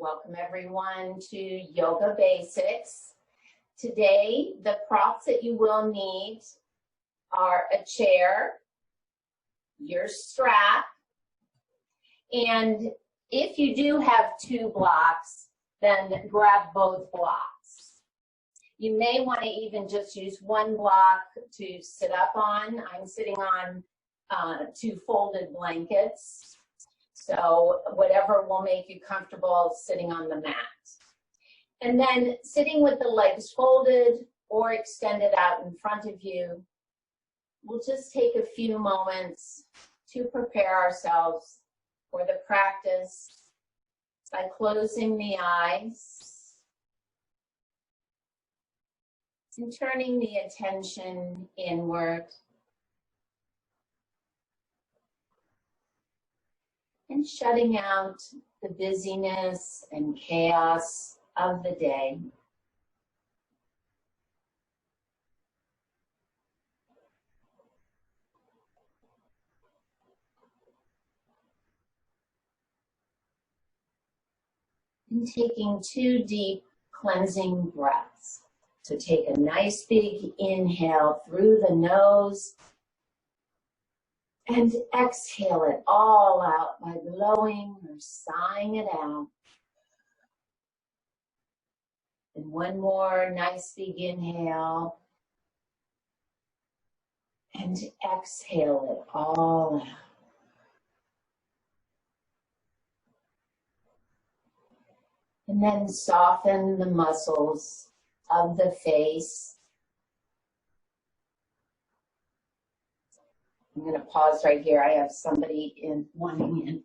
Welcome everyone to Yoga Basics. Today, the props that you will need are a chair, your strap, and if you do have two blocks, then grab both blocks. You may want to even just use one block to sit up on. I'm sitting on two folded blankets. So whatever will make you comfortable sitting on the mat. And then sitting with the legs folded or extended out in front of you, we'll just take a few moments to prepare ourselves for the practice by closing the eyes and turning the attention inward. And shutting out the busyness and chaos of the day. And taking 2 deep cleansing breaths. So take a nice big inhale through the nose. And exhale it all out by blowing or sighing it out. And one more nice big inhale. And exhale it all out. And then soften the muscles of the face. I'm going to pause right here. I have somebody wanting in.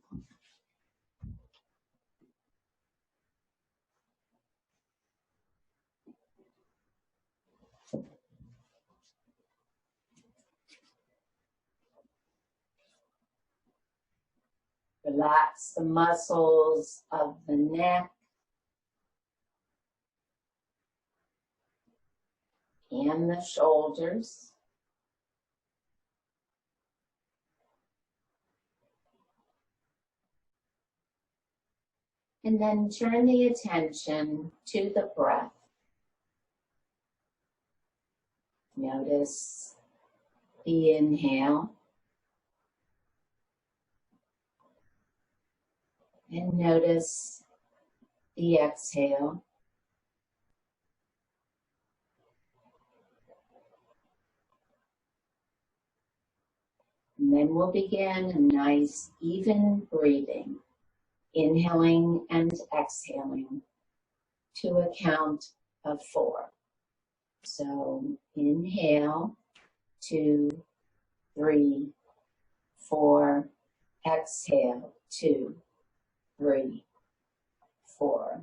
Relax the muscles of the neck and the shoulders. And then turn the attention to the breath. Notice the inhale. And notice the exhale. And then we'll begin a nice, even breathing. Inhaling and exhaling to a count of 4. So inhale, 2, 3, 4. Exhale, 2, 3, 4.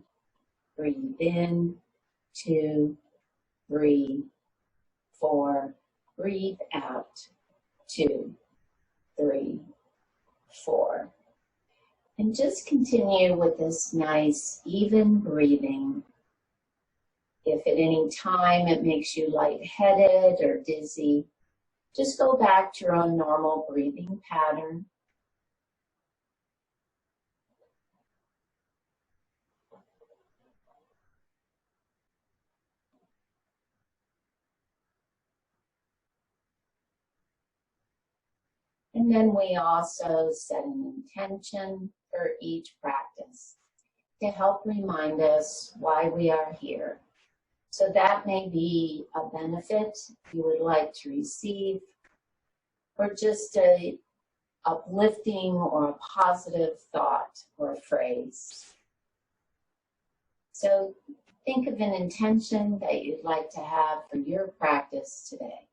Breathe in, 2, 3, 4. Breathe out, 2, 3, 4. And just continue with this nice, even breathing. If at any time it makes you lightheaded or dizzy, just go back to your own normal breathing pattern. And then we also set an intention for each practice to help remind us why we are here. So that may be a benefit you would like to receive, or just a uplifting or a positive thought or phrase. So think of an intention that you'd like to have for your practice today.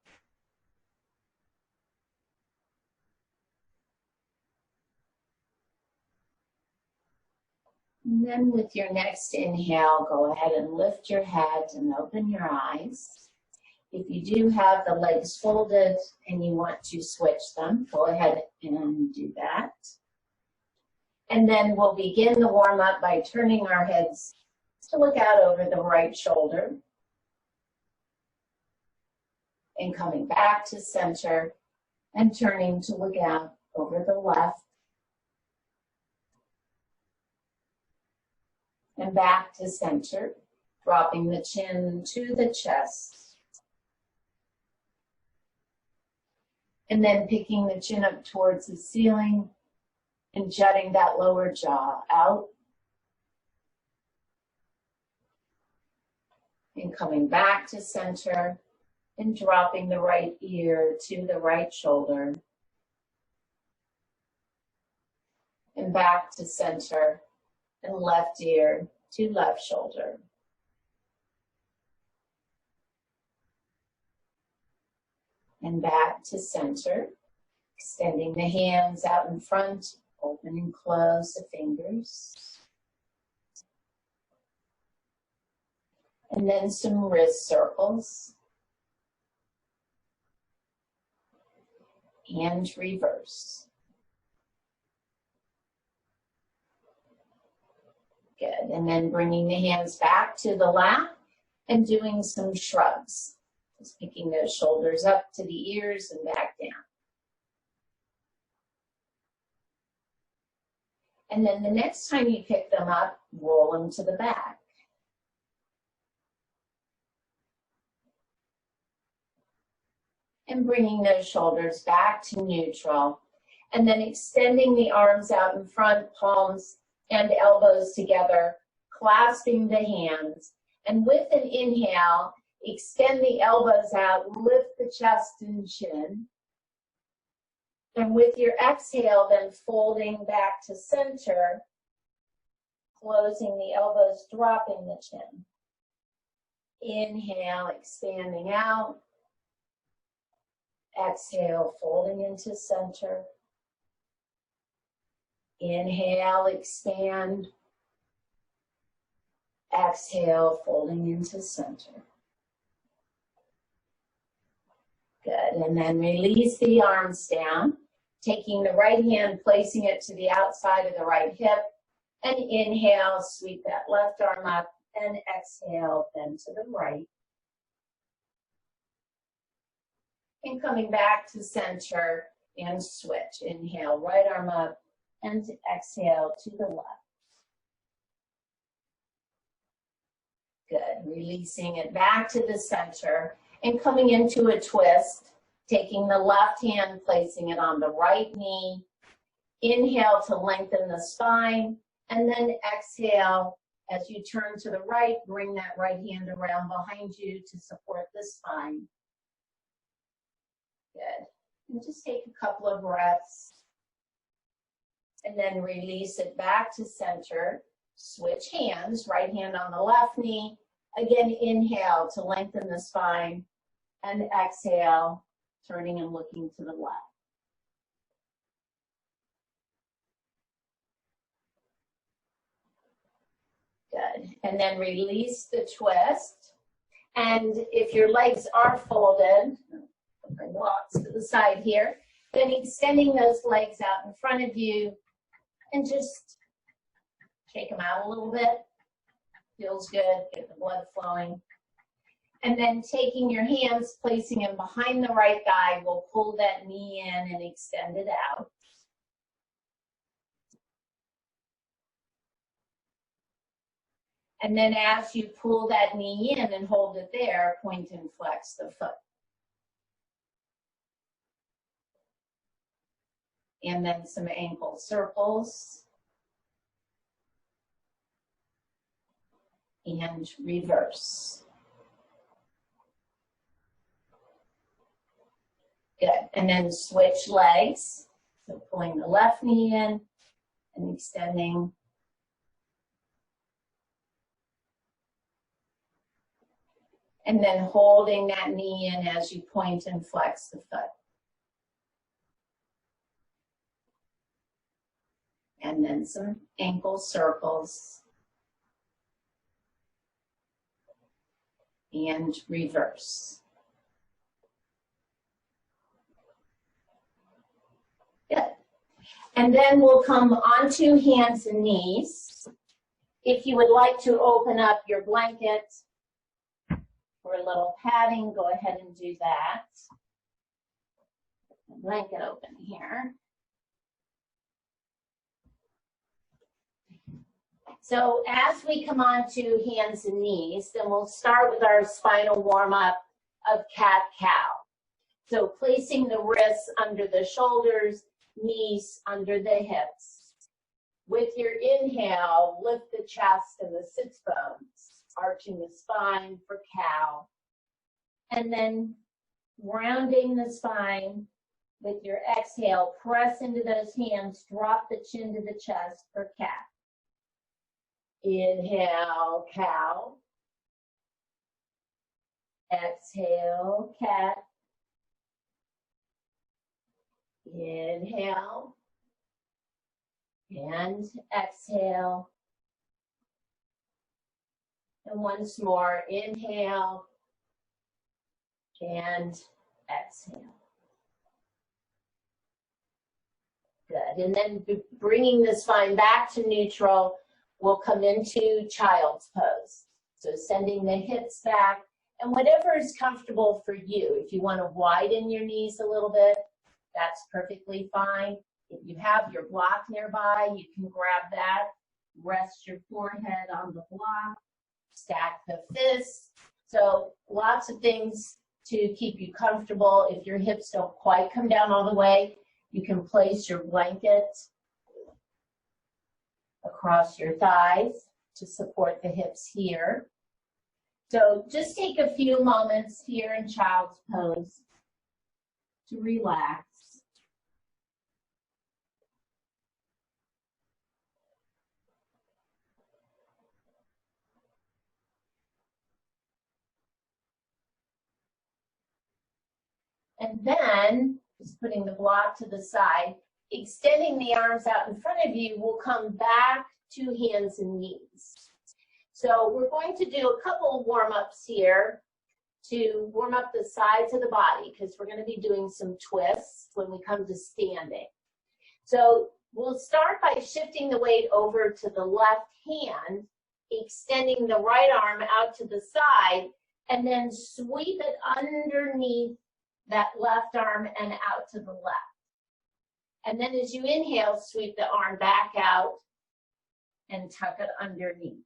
And then with your next inhale, go ahead and lift your head and open your eyes. If you do have the legs folded and you want to switch them, go ahead and do that. And then we'll begin the warm-up by turning our heads to look out over the right shoulder. And coming back to center and turning to look out over the left. And back to center, dropping the chin to the chest. And then picking the chin up towards the ceiling and jutting that lower jaw out. And coming back to center and dropping the right ear to the right shoulder. And back to center and left ear to left shoulder. And back to center, extending the hands out in front, open and close the fingers. And then some wrist circles. And reverse. Good, and then bringing the hands back to the lap and doing some shrugs. Just picking those shoulders up to the ears and back down. And then the next time you pick them up, roll them to the back. And bringing those shoulders back to neutral. And then extending the arms out in front, palms and elbows together, clasping the hands. And with an inhale, extend the elbows out, lift the chest and chin. And with your exhale, then folding back to center, closing the elbows, dropping the chin. Inhale, expanding out. Exhale, folding into center. Inhale, expand. Exhale, folding into center. Good, and then release the arms down, taking the right hand, placing it to the outside of the right hip, and inhale, sweep that left arm up, and exhale, bend to the right. And coming back to center and switch. Inhale, right arm up, and exhale to the left. Good, releasing it back to the center and coming into a twist, taking the left hand, placing it on the right knee. Inhale to lengthen the spine, and then exhale as you turn to the right, bring that right hand around behind you to support the spine. Good, and just take a couple of breaths. And then release it back to center. Switch hands, right hand on the left knee. Again, inhale to lengthen the spine. And exhale, turning and looking to the left. Good. And then release the twist. And if your legs are folded, put my blocks to the side here, then extending those legs out in front of you and just shake them out a little bit. Feels good, get the blood flowing. And then taking your hands, placing them behind the right thigh, we'll pull that knee in and extend it out. And then as you pull that knee in and hold it there, point and flex the foot. And then some ankle circles. And reverse. Good, and then switch legs. So pulling the left knee in and extending. And then holding that knee in as you point and flex the foot. And then some ankle circles. And reverse. Good. And then we'll come onto hands and knees. If you would like to open up your blanket for a little padding, go ahead and do that. The blanket open here. So as we come on to hands and knees, then we'll start with our spinal warm-up of cat-cow. So placing the wrists under the shoulders, knees under the hips. With your inhale, lift the chest and the sits bones, arching the spine for cow. And then rounding the spine. With your exhale, press into those hands, drop the chin to the chest for cat. Inhale, cow. Exhale, cat. Inhale. And exhale. And once more, inhale. And exhale. Good. And then bringing the spine back to neutral, we'll come into child's pose. So sending the hips back, and whatever is comfortable for you. If you want to widen your knees a little bit, that's perfectly fine. If you have your block nearby, you can grab that, rest your forehead on the block, stack the fists. So lots of things to keep you comfortable. If your hips don't quite come down all the way, you can place your blanket across your thighs to support the hips here. So just take a few moments here in child's pose to relax. And then, just putting the block to the side, extending the arms out in front of you, we'll come back to hands and knees. So we're going to do a couple of warm-ups here to warm up the sides of the body, because we're going to be doing some twists when we come to standing. So we'll start by shifting the weight over to the left hand, extending the right arm out to the side, and then sweep it underneath that left arm and out to the left. And then as you inhale, sweep the arm back out and tuck it underneath.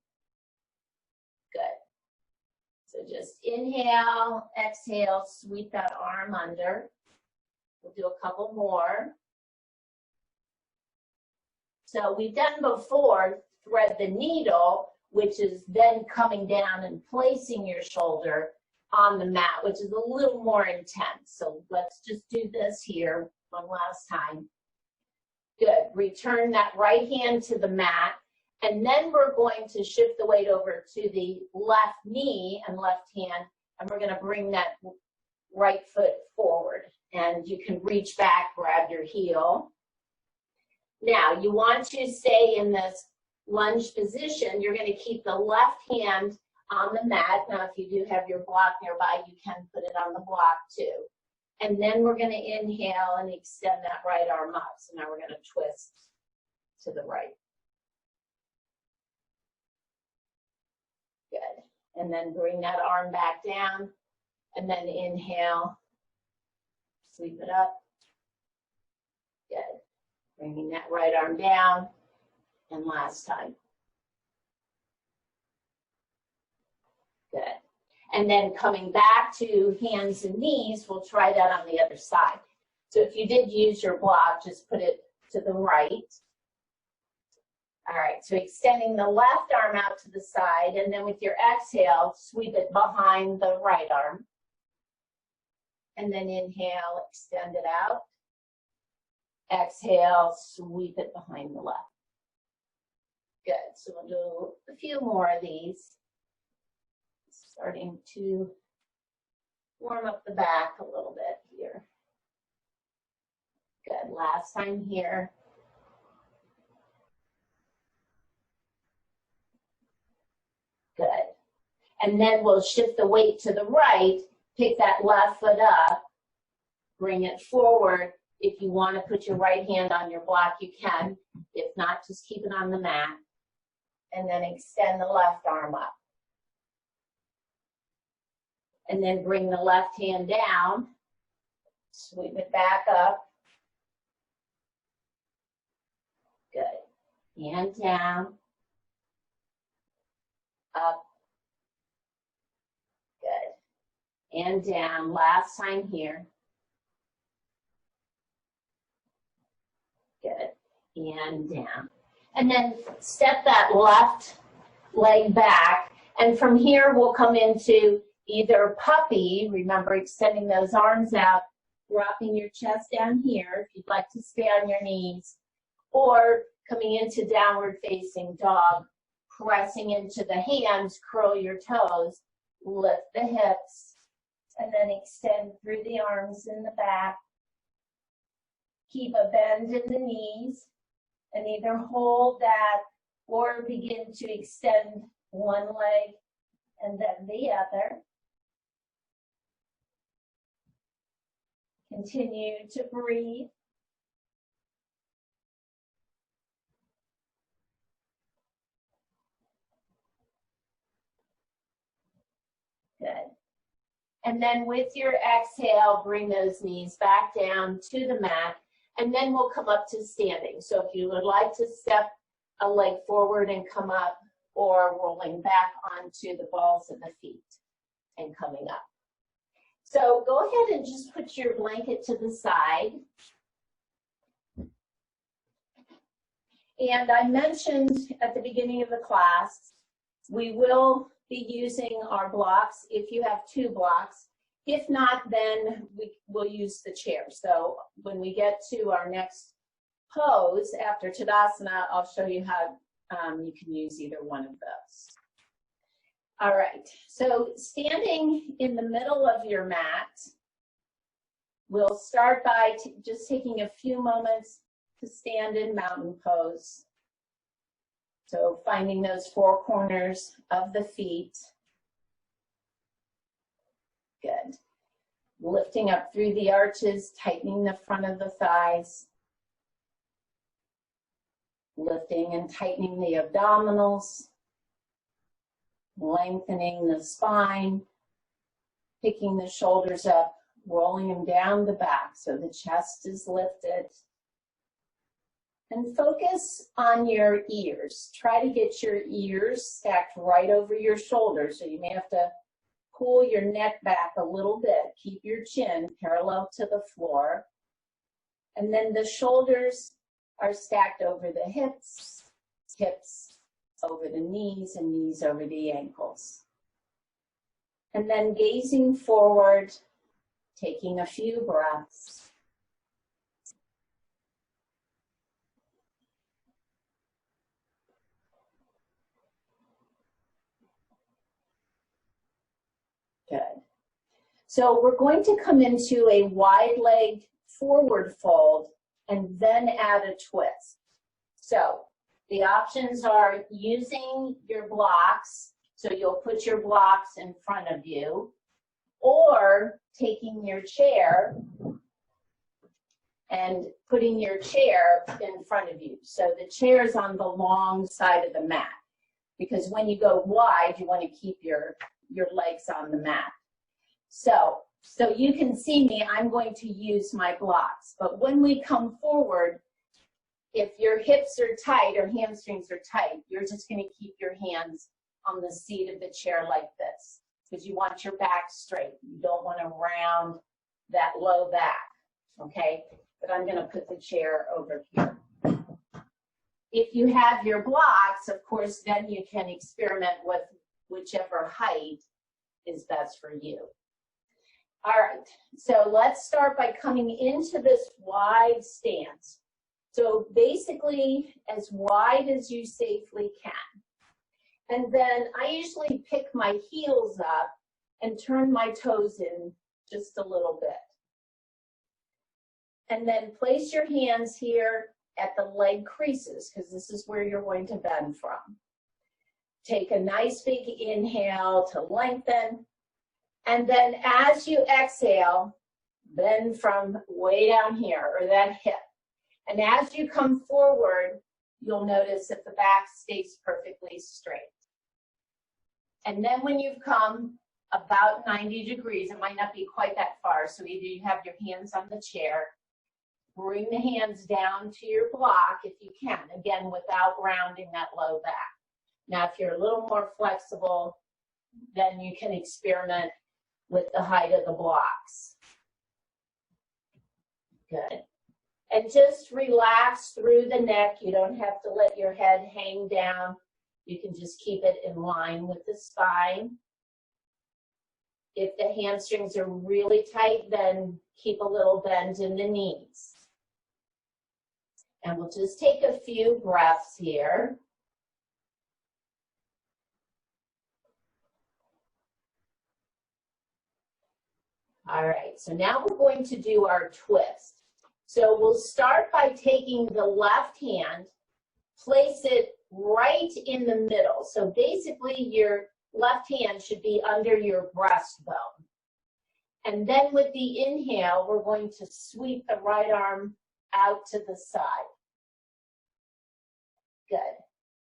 Good. So just inhale, exhale, sweep that arm under. We'll do a couple more. So we've done before, thread the needle, which is then coming down and placing your shoulder on the mat, which is a little more intense. So let's just do this here one last time. Good. Return that right hand to the mat, and then we're going to shift the weight over to the left knee and left hand, and we're going to bring that right foot forward. And you can reach back, grab your heel. Now, you want to stay in this lunge position. You're going to keep the left hand on the mat. Now, if you do have your block nearby, you can put it on the block too. And then we're going to inhale and extend that right arm up. So now we're going to twist to the right. Good. And then bring that arm back down. And then inhale. Sweep it up. Good. Bringing that right arm down. And last time. Good. And then coming back to hands and knees, we'll try that on the other side. So if you did use your block, just put it to the right. All right, so extending the left arm out to the side, and then with your exhale, sweep it behind the right arm. And then inhale, extend it out. Exhale, sweep it behind the left. Good, so we'll do a few more of these. Starting to warm up the back a little bit here. Good, last time here. Good. And then we'll shift the weight to the right, pick that left foot up, bring it forward. If you want to put your right hand on your block, you can. If not, just keep it on the mat. And then extend the left arm up. And then bring the left hand down, sweep it back up. Good. Hand down. up, good, and down. Last time here. Good, and down. And then step that left leg back, and from here we'll come into either puppy, remember extending those arms out, dropping your chest down here if you'd like to stay on your knees, or coming into downward facing dog, pressing into the hands, curl your toes, lift the hips, and then extend through the arms in the back. Keep a bend in the knees and either hold that or begin to extend one leg and then the other. Continue to breathe. Good. And then with your exhale, bring those knees back down to the mat, and then we'll come up to standing. So if you would like to step a leg forward and come up, or rolling back onto the balls of the feet and coming up. So go ahead and just put your blanket to the side. And I mentioned at the beginning of the class, we will be using our blocks if you have 2 blocks. If not, then we'll use the chair. So when we get to our next pose after Tadasana, I'll show you how you can use either one of those. All right, so standing in the middle of your mat, we'll start by just taking a few moments to stand in mountain pose. So finding those 4 corners of the feet. Good. Lifting up through the arches, tightening the front of the thighs. Lifting and tightening the abdominals. Lengthening the spine. Picking the shoulders up, rolling them down the back so the chest is lifted. And focus on your ears. Try to get your ears stacked right over your shoulders. So you may have to pull your neck back a little bit. Keep your chin parallel to the floor. And then the shoulders are stacked over the hips, hips over the knees, and knees over the ankles. And then gazing forward, taking a few breaths. Good. So we're going to come into a wide leg forward fold and then add a twist. So the options are using your blocks, so you'll put your blocks in front of you, or taking your chair and putting your chair in front of you. So the chair is on the long side of the mat, because when you go wide, you want to keep your legs on the mat. So you can see me, I'm going to use my blocks. But when we come forward, if your hips are tight or hamstrings are tight, you're just going to keep your hands on the seat of the chair like this, because you want your back straight. You don't want to round that low back, okay? But I'm going to put the chair over here. If you have your blocks, of course, then you can experiment with whichever height is best for you. All right, so let's start by coming into this wide stance. So basically as wide as you safely can. And then I usually pick my heels up and turn my toes in just a little bit. And then place your hands here at the leg creases, because this is where you're going to bend from. Take a nice big inhale to lengthen. And then as you exhale, bend from way down here, or that hip. And as you come forward, you'll notice that the back stays perfectly straight. And then when you've come about 90 degrees, it might not be quite that far, so either you have your hands on the chair, bring the hands down to your block if you can, again, without rounding that low back. Now, if you're a little more flexible, then you can experiment with the height of the blocks. Good. And just relax through the neck. You don't have to let your head hang down. You can just keep it in line with the spine. If the hamstrings are really tight, then keep a little bend in the knees. And we'll just take a few breaths here. All right, so now we're going to do our twist. So we'll start by taking the left hand, place it right in the middle. So basically your left hand should be under your breastbone. And then with the inhale, we're going to sweep the right arm out to the side. Good.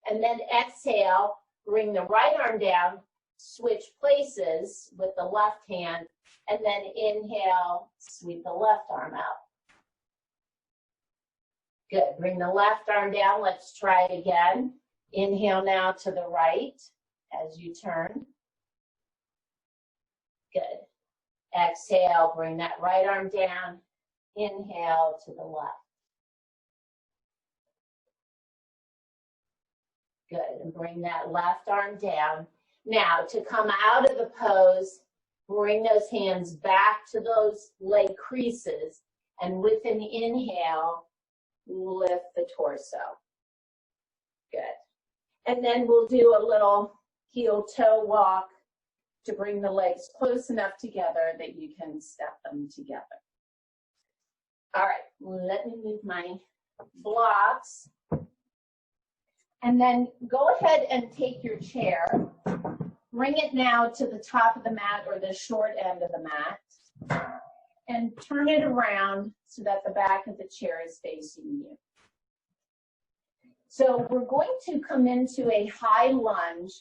And then exhale, bring the right arm down, switch places with the left hand, and then inhale, sweep the left arm out. Good. Bring the left arm down. Let's try it again. Inhale now to the right as you turn. Good. Exhale, bring that right arm down. Inhale to the left. Good. And bring that left arm down. Now, to come out of the pose, bring those hands back to those leg creases. And with an inhale, lift the torso. Good. And then we'll do a little heel-toe walk to bring the legs close enough together that you can step them together. All right, let me move my blocks. And then go ahead and take your chair. Bring it now to the top of the mat or the short end of the mat. And turn it around so that the back of the chair is facing you. So we're going to come into a high lunge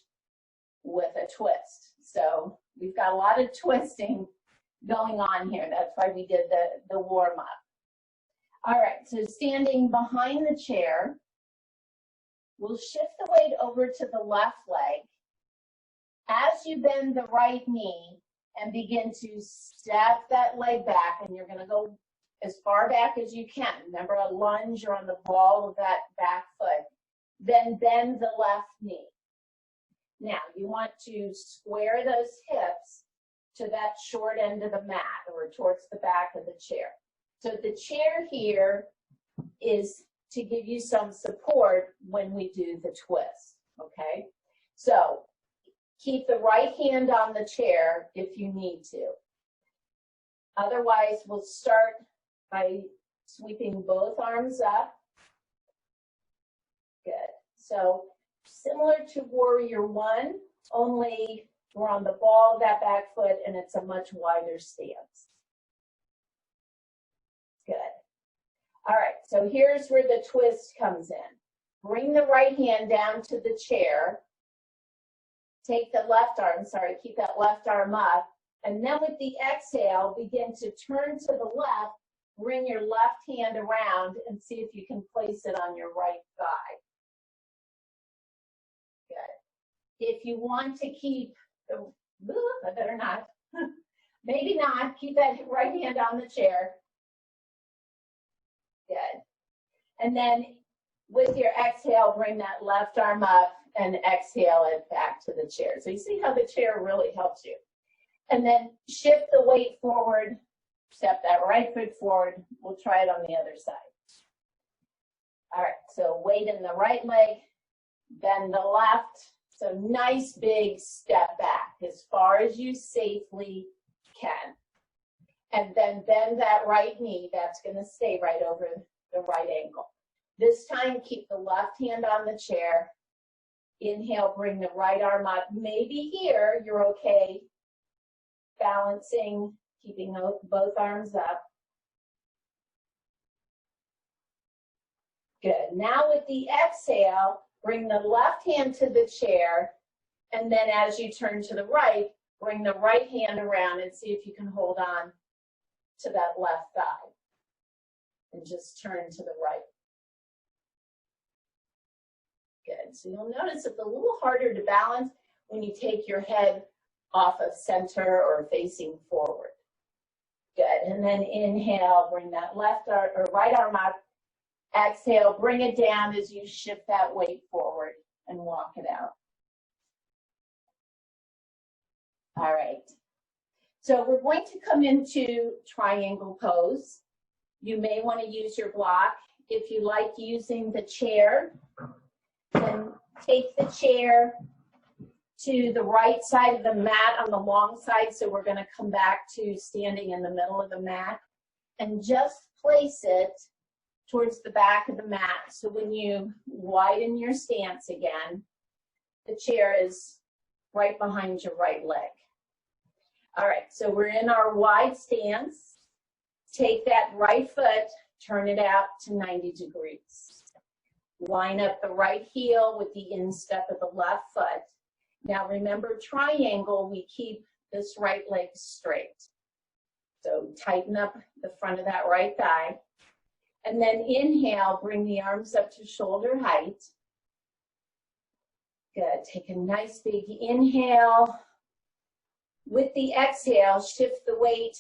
with a twist. So we've got a lot of twisting going on here. That's why we did the warm up. All right, so standing behind the chair, we'll shift the weight over to the left leg. As you bend the right knee and begin to step that leg back, and you're going to go as far back as you can. Remember, a lunge, you're on the ball of that back foot. Then bend the left knee. Now, you want to square those hips to that short end of the mat or towards the back of the chair. So the chair here is to give you some support when we do the twist, okay? So keep the right hand on the chair if you need to. Otherwise, we'll start by sweeping both arms up. Good. So similar to Warrior One, only we're on the ball of that back foot and it's a much wider stance. Good. All right, so here's where the twist comes in. Bring the right hand down to the chair. Take the left arm, keep that left arm up. And then with the exhale, begin to turn to the left. Bring your left hand around and see if you can place it on your right thigh. Good. If you want to keep, I better not, maybe not, keep that right hand on the chair. Good. And then with your exhale, bring that left arm up and exhale it back to the chair. So you see how the chair really helps you. And then shift the weight forward, step that right foot forward. We'll try it on the other side. All right, so weight in the right leg, bend the left. So nice big step back as far as you safely can. And then bend that right knee. That's going to stay right over the right ankle. This time, keep the left hand on the chair. Inhale, bring the right arm up. Maybe here you're okay balancing, keeping both arms up. Good. Now with the exhale, bring the left hand to the chair. And then as you turn to the right, bring the right hand around and see if you can hold on to that left thigh. And just turn to the right. Good. So you'll notice it's a little harder to balance when you take your head off of center or facing forward. Good. And then inhale, bring that left arm or right arm up. Exhale, bring it down as you shift that weight forward and walk it out. All right. So we're going to come into triangle pose. You may want to use your block. If you like using the chair, then take the chair to the right side of the mat on the long side. So we're going to come back to standing in the middle of the mat and just place it towards the back of the mat. So when you widen your stance again, the chair is right behind your right leg. All right, so we're in our wide stance. Take that right foot, turn it out to 90 degrees. Line up the right heel with the instep of the left foot. Now remember, triangle, we keep this right leg straight. So tighten up the front of that right thigh. And then inhale, bring the arms up to shoulder height. Good, take a nice big inhale. With the exhale, shift the weight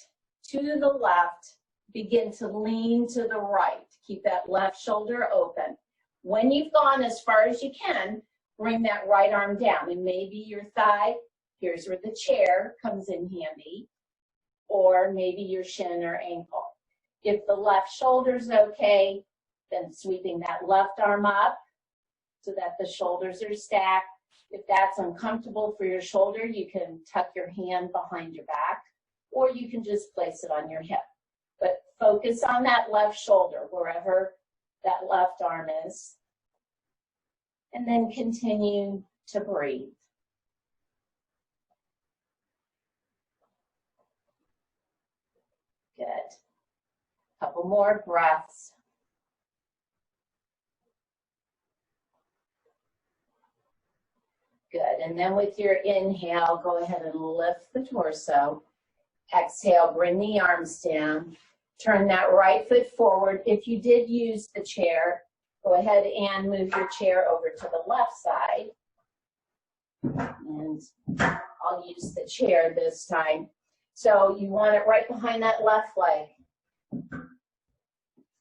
to the left. Begin to lean to the right. Keep that left shoulder open. When you've gone as far as you can, bring that right arm down. And maybe your thigh, here's where the chair comes in handy, or maybe your shin or ankle. If the left shoulder's okay, then sweeping that left arm up so that the shoulders are stacked. If that's uncomfortable for your shoulder, you can tuck your hand behind your back, or you can just place it on your hip. But focus on that left shoulder, wherever that left arm is. And then continue to breathe. Good. Couple more breaths. Good. And then with your inhale, go ahead and lift the torso. Exhale, bring the arms down. Turn that right foot forward. If you did use the chair, go ahead and move your chair over to the left side. And I'll use the chair this time. So you want it right behind that left leg.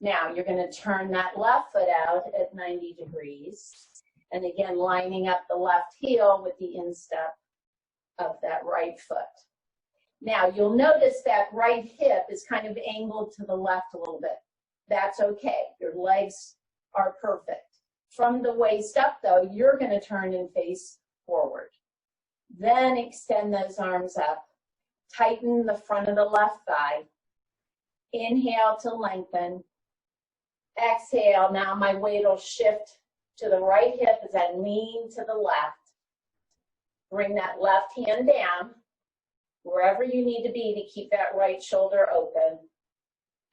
Now you're going to turn that left foot out at 90 degrees. And again, lining up the left heel with the instep of that right foot. Now you'll notice that right hip is kind of angled to the left a little bit. That's okay. Your legs are perfect. From the waist up though, you're going to turn and face forward. Then extend those arms up. Tighten the front of the left thigh. Inhale to lengthen. Exhale. Now my weight will shift to the right hip as I lean to the left. Bring that left hand down wherever you need to be to keep that right shoulder open.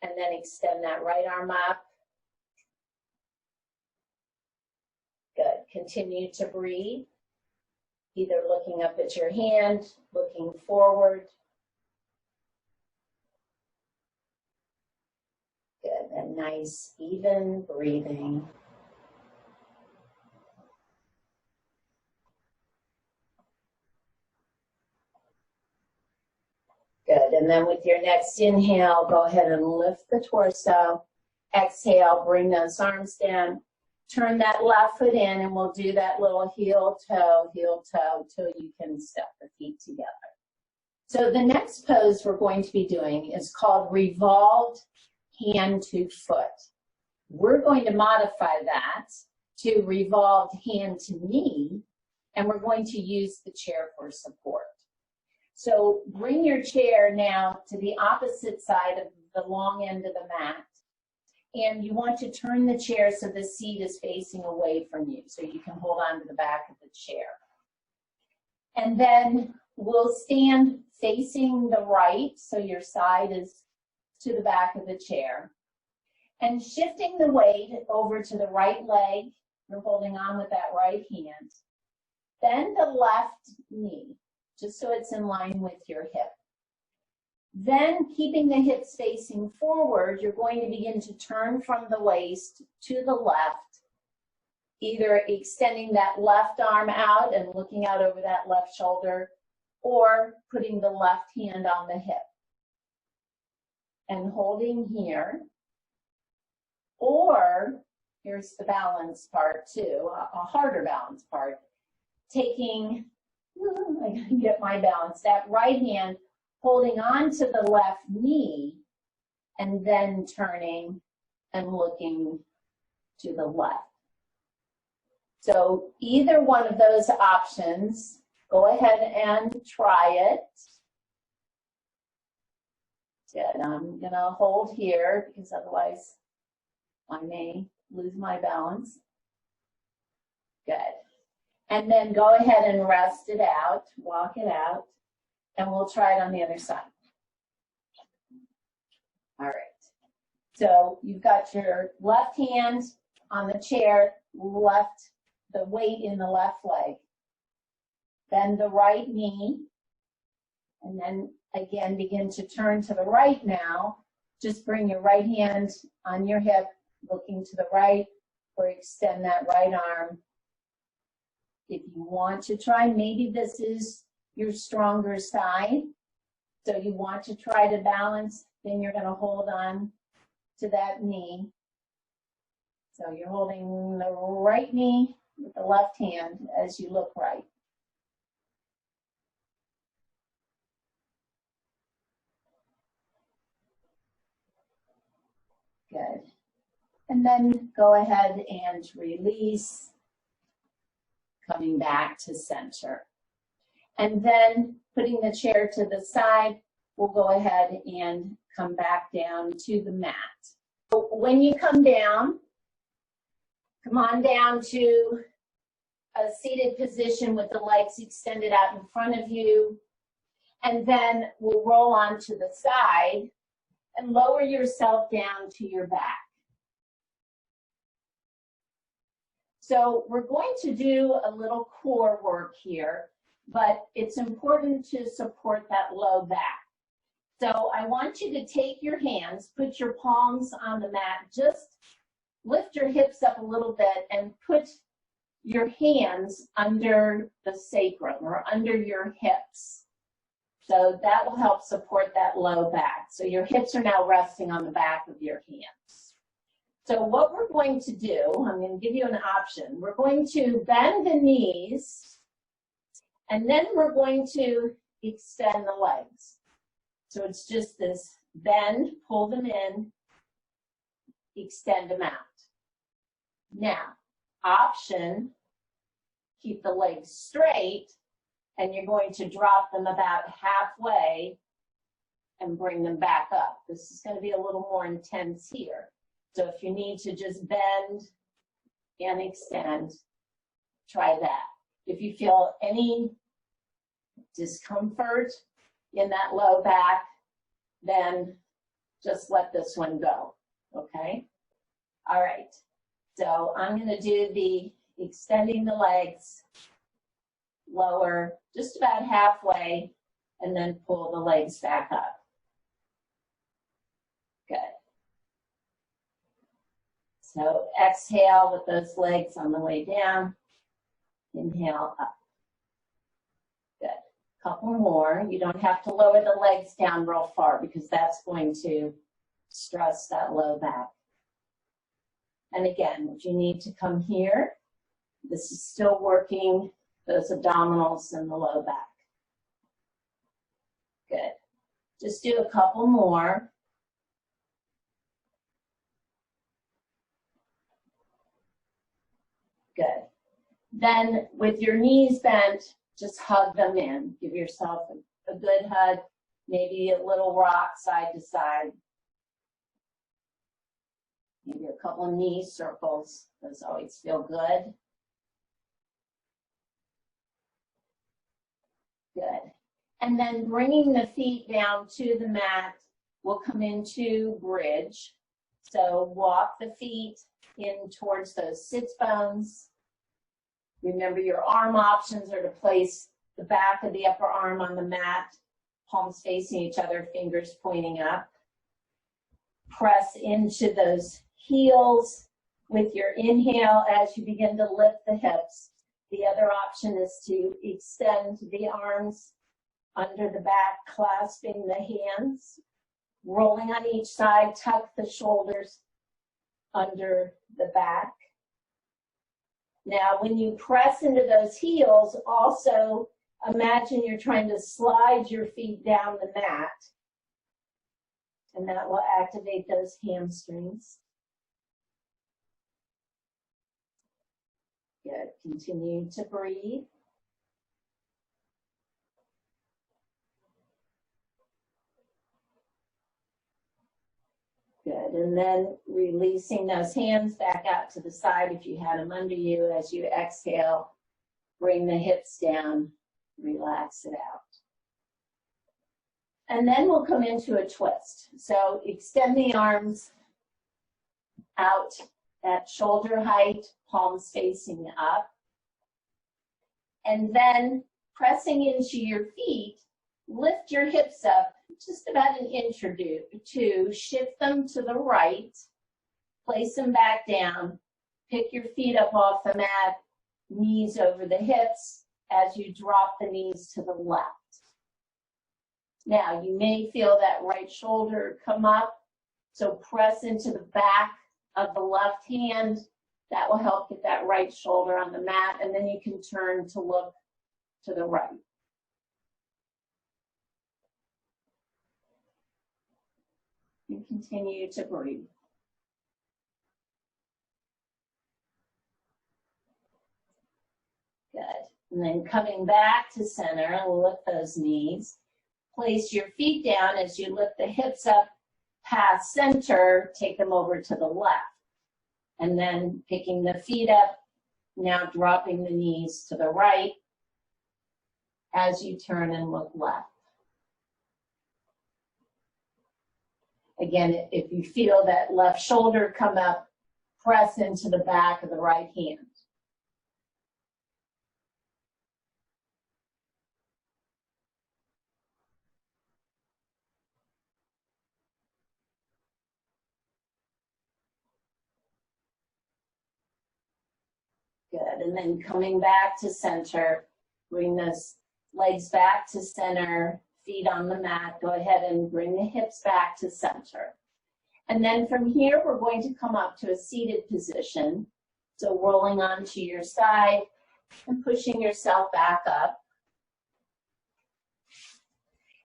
And then extend that right arm up. Good. Continue to breathe. Either looking up at your hand, looking forward. Good. And nice, even breathing. Good, and then with your next inhale, go ahead and lift the torso. Exhale, bring those arms down. Turn that left foot in, and we'll do that little heel, toe, till you can step the feet together. So the next pose we're going to be doing is called revolved hand to foot. We're going to modify that to revolved hand to knee, and we're going to use the chair for support. So bring your chair now to the opposite side of the long end of the mat. And you want to turn the chair so the seat is facing away from you so you can hold on to the back of the chair. And then we'll stand facing the right, so your side is to the back of the chair. And shifting the weight over to the right leg, you're holding on with that right hand. Bend the left knee, just so it's in line with your hip. Then, keeping the hips facing forward, you're going to begin to turn from the waist to the left either extending that left arm out and looking out over that left shoulder, or putting the left hand on the hip and holding here. Or, here's the balance part too, a harder balance part. Taking, I gotta get my balance, that right hand holding on to the left knee and then turning and looking to the left. So either one of those options, go ahead and try it. Good, I'm gonna hold here because otherwise I may lose my balance. Good. And then go ahead and rest it out, walk it out, and we'll try it on the other side. All right. So you've got your left hand on the chair, the weight in the left leg. Bend the right knee, and then again begin to turn to the right now. Just bring your right hand on your hip, looking to the right, or extend that right arm. If you want to try, maybe this is your stronger side, so you want to try to balance, then you're going to hold on to that knee. So you're holding the right knee with the left hand as you look right. Good. And then go ahead and release, coming back to center. And then putting the chair to the side, we'll go ahead and come back down to the mat. So when you come on down to a seated position with the legs extended out in front of you. And then we'll roll onto the side and lower yourself down to your back. So we're going to do a little core work here, but it's important to support that low back. So I want you to take your hands, put your palms on the mat, just lift your hips up a little bit and put your hands under the sacrum or under your hips. So that will help support that low back. So your hips are now resting on the back of your hands. So what we're going to do, I'm going to give you an option. We're going to bend the knees, and then we're going to extend the legs. So it's just this bend, pull them in, extend them out. Now, option, keep the legs straight, and you're going to drop them about halfway and bring them back up. This is going to be a little more intense here. So if you need to just bend and extend, try that. If you feel any discomfort in that low back, then just let this one go, okay? All right, so I'm going to do the extending the legs, lower just about halfway, and then pull the legs back up. Good. So exhale with those legs on the way down. Inhale up. Good. Couple more. You don't have to lower the legs down real far because that's going to stress that low back. And again, if you need to come here, this is still working those abdominals and the low back. Good. Just do a couple more. Good. Then with your knees bent, just hug them in. Give yourself a good hug, maybe a little rock side to side. Maybe a couple of knee circles. Those always feel good. Good. And then bringing the feet down to the mat, we'll come into bridge. So walk the feet in towards those sits bones. Remember your arm options are to place the back of the upper arm on the mat, palms facing each other, fingers pointing up. Press into those heels with your inhale as you begin to lift the hips. The other option is to extend the arms under the back, clasping the hands, rolling on each side, tuck the shoulders under the back. Now, when you press into those heels, also imagine you're trying to slide your feet down the mat, and that will activate those hamstrings. Good. Continue to breathe. Good. And then releasing those hands back out to the side if you had them under you. As you exhale, bring the hips down, relax it out. And then we'll come into a twist. So extend the arms out at shoulder height, palms facing up. And then pressing into your feet, lift your hips up just about an inch or two, shift them to the right, place them back down, pick your feet up off the mat, knees over the hips as you drop the knees to the left. Now, you may feel that right shoulder come up, so press into the back of the left hand. That will help get that right shoulder on the mat, and then you can turn to look to the right. And continue to breathe. Good. And then coming back to center, lift those knees. Place your feet down as you lift the hips up past center, take them over to the left. And then picking the feet up, now dropping the knees to the right as you turn and look left. Again, if you feel that left shoulder come up, press into the back of the right hand. Good, and then coming back to center, bring those legs back to center, feet on the mat. Go ahead and bring the hips back to center. And then from here, we're going to come up to a seated position. So rolling onto your side and pushing yourself back up.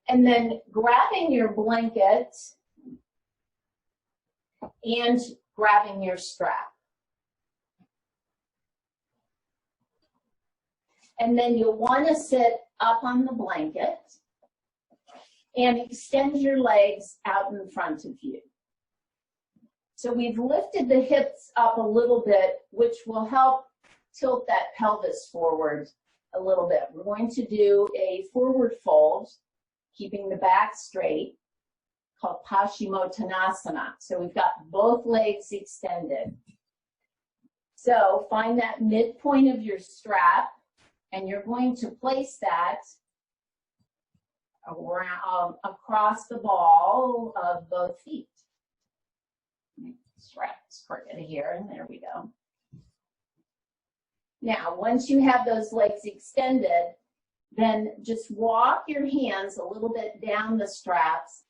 And then grabbing your blanket and grabbing your strap. And then you'll want to sit up on the blanket and extend your legs out in front of you. So we've lifted the hips up a little bit, which will help tilt that pelvis forward a little bit. We're going to do a forward fold, keeping the back straight, called Paschimottanasana. So we've got both legs extended. So find that midpoint of your strap, and you're going to place that around, across the ball of both feet. Strap's crooked here, and there we go. Now, once you have those legs extended, then just walk your hands a little bit down the straps.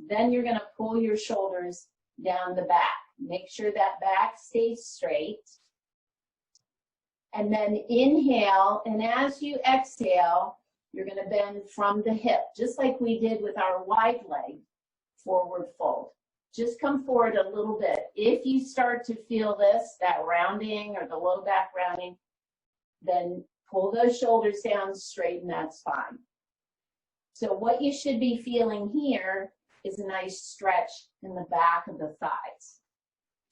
Then you're going to pull your shoulders down the back. Make sure that back stays straight. And then inhale, and as you exhale, you're going to bend from the hip, just like we did with our wide leg forward fold. Just come forward a little bit. If you start to feel this, that rounding or the low back rounding, then pull those shoulders down straight, and that's fine. So what you should be feeling here is a nice stretch in the back of the thighs.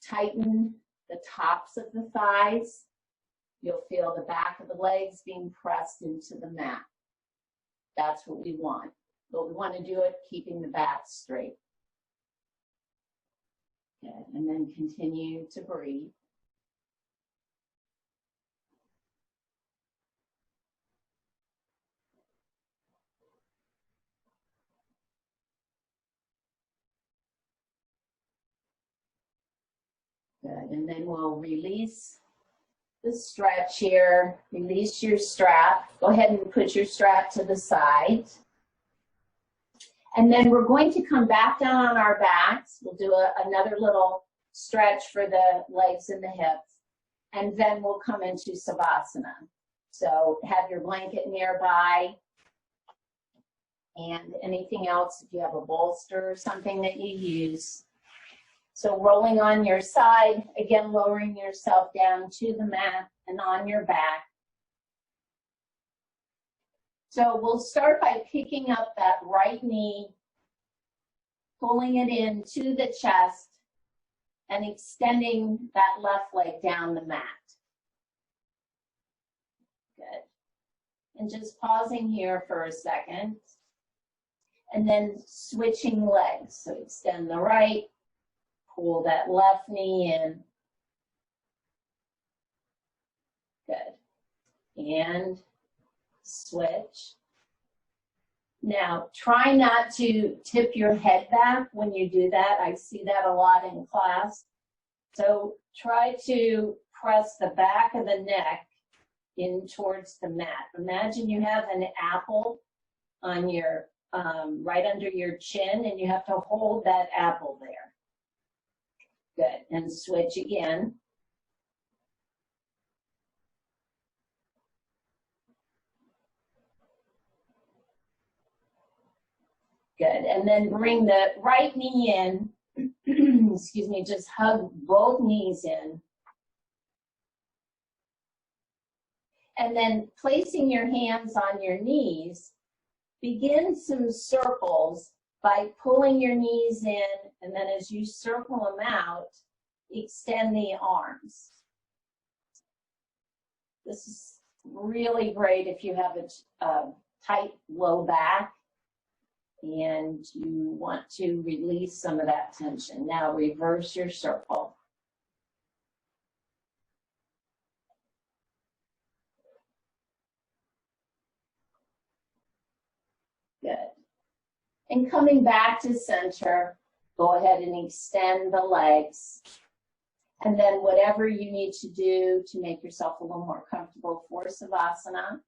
Tighten the tops of the thighs. You'll feel the back of the legs being pressed into the mat. That's what we want. But we want to do it keeping the back straight. Good. And then continue to breathe. Good, and then we'll release the stretch here. Release your strap. Go ahead and put your strap to the side. And then we're going to come back down on our backs. We'll do another little stretch for the legs and the hips. And then we'll come into Savasana. So have your blanket nearby. And anything else, if you have a bolster or something that you use. So rolling on your side, again, lowering yourself down to the mat and on your back. So we'll start by picking up that right knee, pulling it into the chest, and extending that left leg down the mat. Good. And just pausing here for a second. And then switching legs. So extend the right, pull that left knee in. Good. And switch. Now, try not to tip your head back when you do that. I see that a lot in class. So try to press the back of the neck in towards the mat. Imagine you have an apple on your right under your chin, and you have to hold that apple there. Good, and switch again. Good, and then bring the right knee in. Excuse me, just hug both knees in. And then placing your hands on your knees, begin some circles by pulling your knees in, and then as you circle them out, extend the arms. This is really great if you have a tight low back and you want to release some of that tension. Now reverse your circle. Good. And coming back to center, go ahead and extend the legs. And then whatever you need to do to make yourself a little more comfortable for Savasana,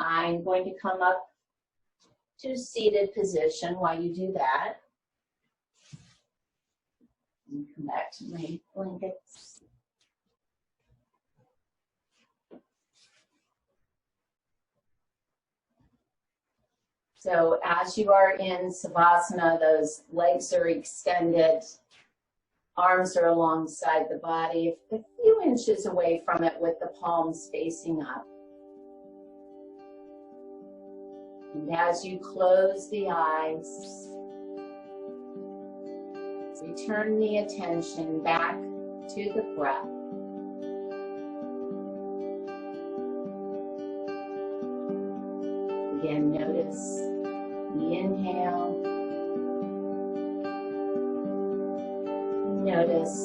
I'm going to come up to seated position while you do that. And come back to my blankets. So as you are in Savasana, those legs are extended, arms are alongside the body, a few inches away from it with the palms facing up. And as you close the eyes, return the attention back to the breath. Again, notice the inhale. Notice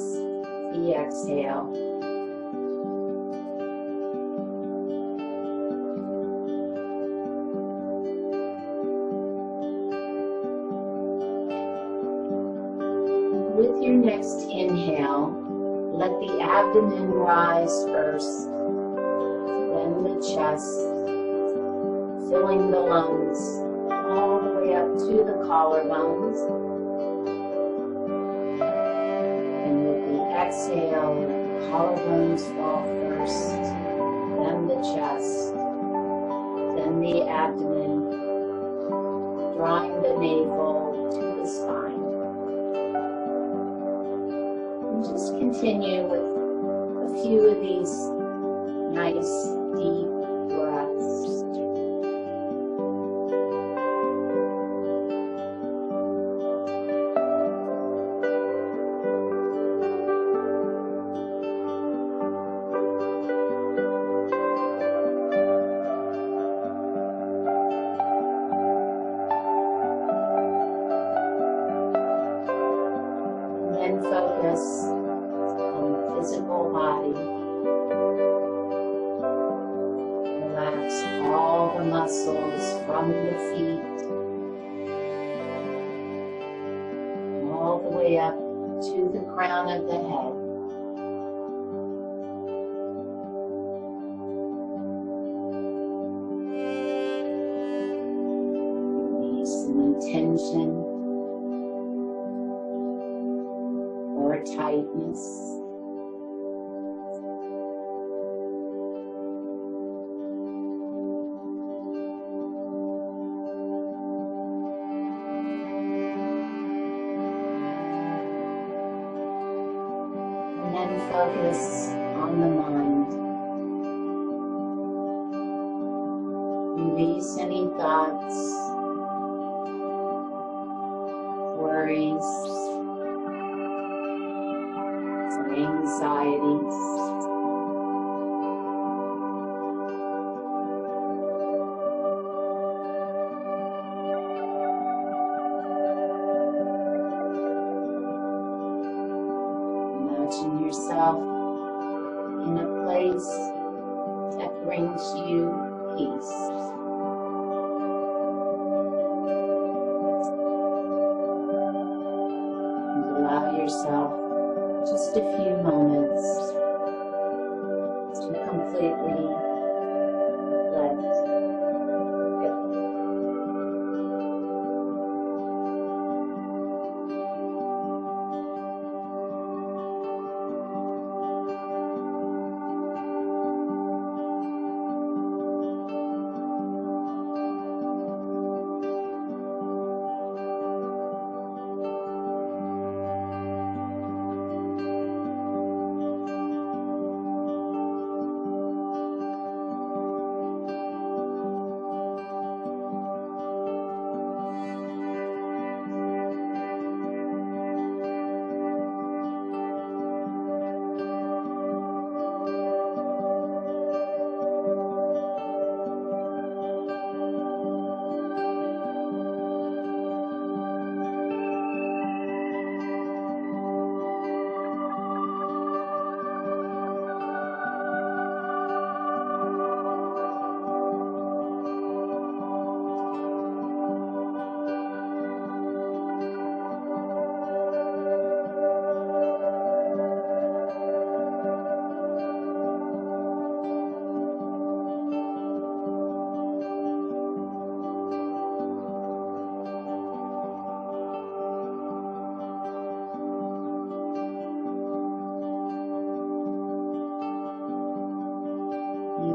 the exhale. With your next inhale, let the abdomen rise first, then the chest, filling the lungs all the way up to the collarbones. And with the exhale, the collarbones fall first, then the chest, then the abdomen, drawing the navel to the spine. And just continue with a few of these nice deep breaths. And focus on the physical body. Relax all the muscles from the feet all the way up to the crown of the head. focus on the mind. Release any thoughts, worries, or anxieties. Imagine yourself in a place that brings you peace. And allow yourself just a few moments to completely let go.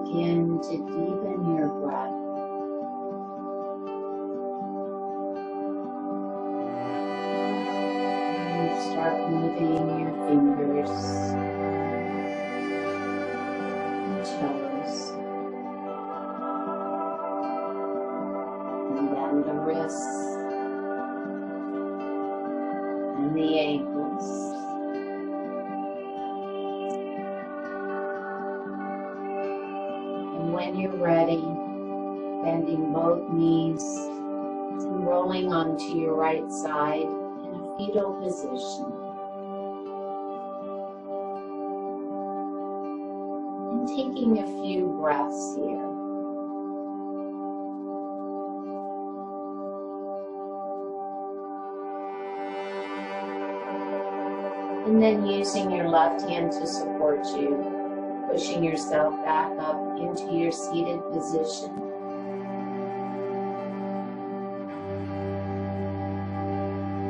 Begin to deepen your breath. And start moving your fingers and toes, and then the wrists and the ankles. When you're ready, bending both knees and rolling onto your right side in a fetal position. And taking a few breaths here. And then using your left hand to support you, pushing yourself back up into your seated position.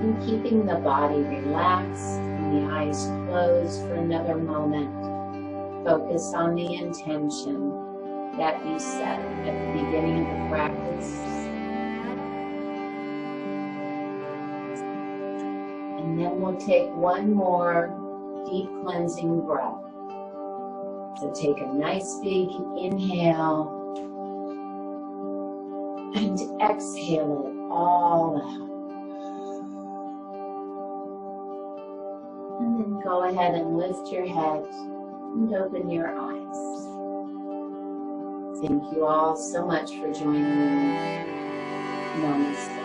And keeping the body relaxed and the eyes closed for another moment, focus on the intention that you set at the beginning of the practice. And then we'll take one more deep cleansing breath. So take a nice big inhale and exhale it all out. And then go ahead and lift your head and open your eyes. Thank you all so much for joining me. Namaste.